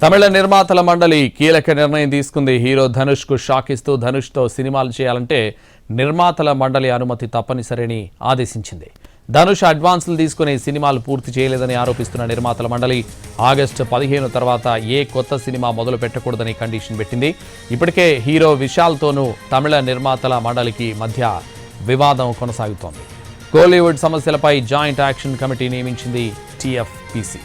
తమిళ నిర్మాతల మండలి కీలక నిర్ణయం తీసుకుంది. హీరో ధనుష్ కు షాక్ ఇస్తూ ధనుష్ తో సినిమాలు చేయాలంటే నిర్మాతల మండలి అనుమతి తప్పనిసరిని ఆదేశించింది. ధనుష్ అడ్వాన్సులు తీసుకుని సినిమాలు పూర్తి చేయలేదని ఆరోపిస్తున్న నిర్మాతల మండలి ఆగస్టు 15 తర్వాత ఏ కొత్త సినిమా మొదలు పెట్టకూడదని కండిషన్ పెట్టింది. ఇప్పటికే హీరో విశాల్తోనూ తమిళ నిర్మాతల మండలికి మధ్య వివాదం కొనసాగుతోంది. కోలీవుడ్ సమస్యలపై జాయింట్ యాక్షన్ కమిటీ నియమించింది టీఎఫ్పీసీ.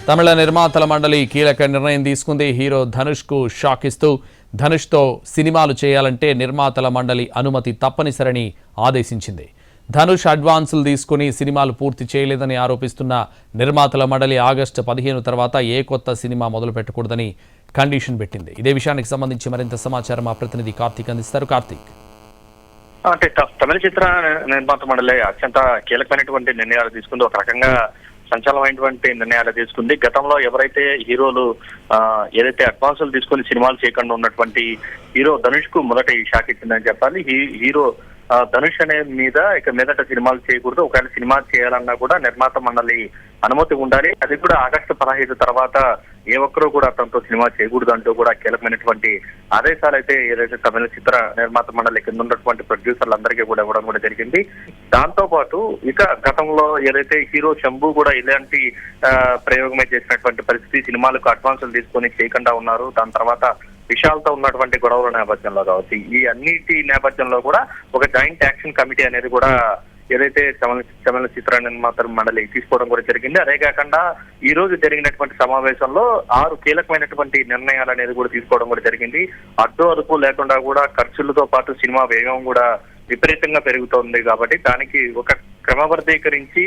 తమిళ నిర్మాతల మండలి కీలక నిర్ణయం తీసుకుంది. హీరో ధనుష్ కు షాక్ ఇస్తూ ధనుష్తో సినిమాలు చేయాలంటే నిర్మాతల మండలి అనుమతి తప్పనిసరిని ఆదేశించింది. ధనుష్ అడ్వాన్సులు తీసుకుని సినిమాలు పూర్తి చేయలేదని ఆరోపిస్తున్న నిర్మాతల మండలి ఆగస్టు 15 తర్వాత ఏ కొత్త సినిమా మొదలు పెట్టకూడదని కండిషన్ పెట్టింది. ఇదే విషయానికి సంబంధించి మరింత సమాచారం మా ప్రతినిధి కార్తీక్ అందిస్తారు. కార్తీక్, అంటే తమిళ చిత్ర నిర్మాత మండలి అత్యంత కీలకమైనటువంటి నిర్ణయాలు తీసుకుంది. ఒక రకంగా సంచలనమైనటువంటి నిర్ణయాలు తీసుకుంది. గతంలో ఎవరైతే హీరోలు ఏదైతే అడ్వాన్సులు తీసుకుని సినిమాలు చేయకుండా ఉన్నటువంటి హీరో ధనుష్ కు మొదట ఈ షాక్ ఇచ్చిందని చెప్పాలి. హీరో ధనుష్ అనే మీద ఇక మీదట సినిమాలు చేయకూడదు. ఒకవేళ సినిమా చేయాలన్నా కూడా నిర్మాత మండలి అనుమతి ఉండాలి. అది కూడా ఆగస్టు 15 తర్వాత ఏ ఒక్కరూ కూడా అతనితో సినిమా చేయకూడదు అంటూ కూడా కీలకమైనటువంటి ఆదేశాలు అయితే ఏదైతే తమిళ చిత్ర నిర్మాత మండలి కింద ఉన్నటువంటి ప్రొడ్యూసర్లందరికీ కూడా ఇవ్వడం కూడా జరిగింది. దాంతో పాటు ఇక గతంలో ఏదైతే హీరో శంభు కూడా ఇలాంటి ప్రయోగమే చేసినటువంటి పరిస్థితి, సినిమాలకు అడ్వాన్సులు తీసుకొని చేయకుండా ఉన్నారు. దాని తర్వాత విశాల్తో ఉన్నటువంటి గొడవల నేపథ్యంలో కావచ్చు, ఈ అన్నిటి నేపథ్యంలో కూడా ఒక జాయింట్ యాక్షన్ కమిటీ అనేది కూడా ఏదైతే తమిళ చిత్ర నిర్మాతల మండలి తీసుకోవడం కూడా జరిగింది. అదే కాకుండా ఈ రోజు జరిగినటువంటి సమావేశంలో 6 కీలకమైనటువంటి నిర్ణయాలు అనేది కూడా తీసుకోవడం కూడా జరిగింది. అడ్డు అదుపు లేకుండా కూడా ఖర్చులతో పాటు సినిమా వేగం కూడా విపరీతంగా పెరుగుతోంది. కాబట్టి దానికి ఒక క్రమబద్ధీకరించి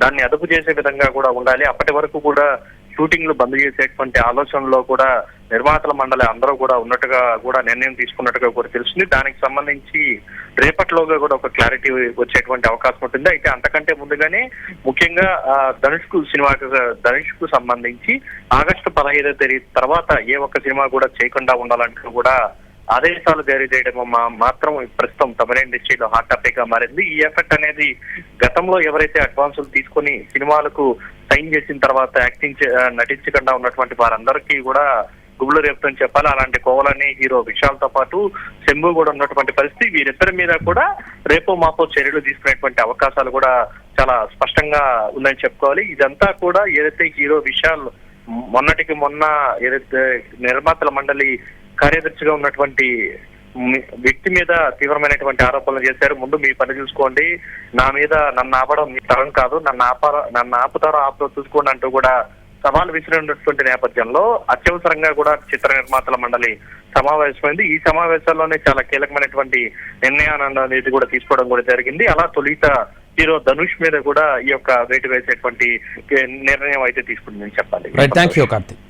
దాన్ని అదుపు చేసే విధంగా కూడా ఉండాలి. అప్పటి వరకు కూడా షూటింగ్లు బంద్ చేసేటువంటి ఆలోచనలో కూడా నిర్మాతల మండలి అందరూ కూడా ఉన్నట్టుగా కూడా నిర్ణయం తీసుకున్నట్టుగా కూడా తెలుస్తుంది. దానికి సంబంధించి రేపటిలోగా కూడా ఒక క్లారిటీ వచ్చేటువంటి అవకాశం ఉంటుంది. అయితే అంతకంటే ముందుగానే ముఖ్యంగా ధనుష్ కు సంబంధించి ఆగస్టు 15 తర్వాత ఏ ఒక్క సినిమా కూడా చేయకుండా ఉండాలంటూ కూడా ఆదేశాలు జారీ చేయడం మాత్రం ప్రస్తుతం తమిళ ఇండస్ట్రీలో హాట్ టాపిక్ గా మారింది. ఈ ఎఫెక్ట్ అనేది గతంలో ఎవరైతే అడ్వాన్సులు తీసుకుని సినిమాలకు సైన్ చేసిన తర్వాత నటించకుండా ఉన్నటువంటి వారందరికీ కూడా గుబులు రేపుతని చెప్పాలి. అలాంటి కోవలని హీరో విశాల్తో పాటు శంభు కూడా ఉన్నటువంటి పరిస్థితి. వీరిద్దరి మీద కూడా రేపో మాపో చర్యలు తీసుకునేటువంటి అవకాశాలు కూడా చాలా స్పష్టంగా ఉందని చెప్పుకోవాలి. ఇదంతా కూడా ఏదైతే హీరో విశాల్ మొన్నటికి మొన్న ఏదైతే నిర్మాతల మండలి కార్యదర్శిగా ఉన్నటువంటి వ్యక్తి మీద తీవ్రమైనటువంటి ఆరోపణలు చేశారు. ముందు మీ పని చూసుకోండి, నా మీద నన్ను ఆపడం మీ తరం కాదు, నన్ను ఆపుతారో ఆపుతో చూసుకోండి అంటూ కూడా సవాల్ విసిరినటువంటి నేపథ్యంలో అత్యవసరంగా కూడా చిత్ర నిర్మాతల మండలి సమావేశమైంది. ఈ సమావేశాల్లోనే చాలా కీలకమైనటువంటి నిర్ణయాన్ని అనేది కూడా తీసుకోవడం కూడా జరిగింది. అలా తొలిత హీరో ధనుష్ మీద కూడా ఈ యొక్క వేటు వేసేటువంటి నిర్ణయం అయితే తీసుకుంటుందని చెప్పాలి. Thank you Karthik.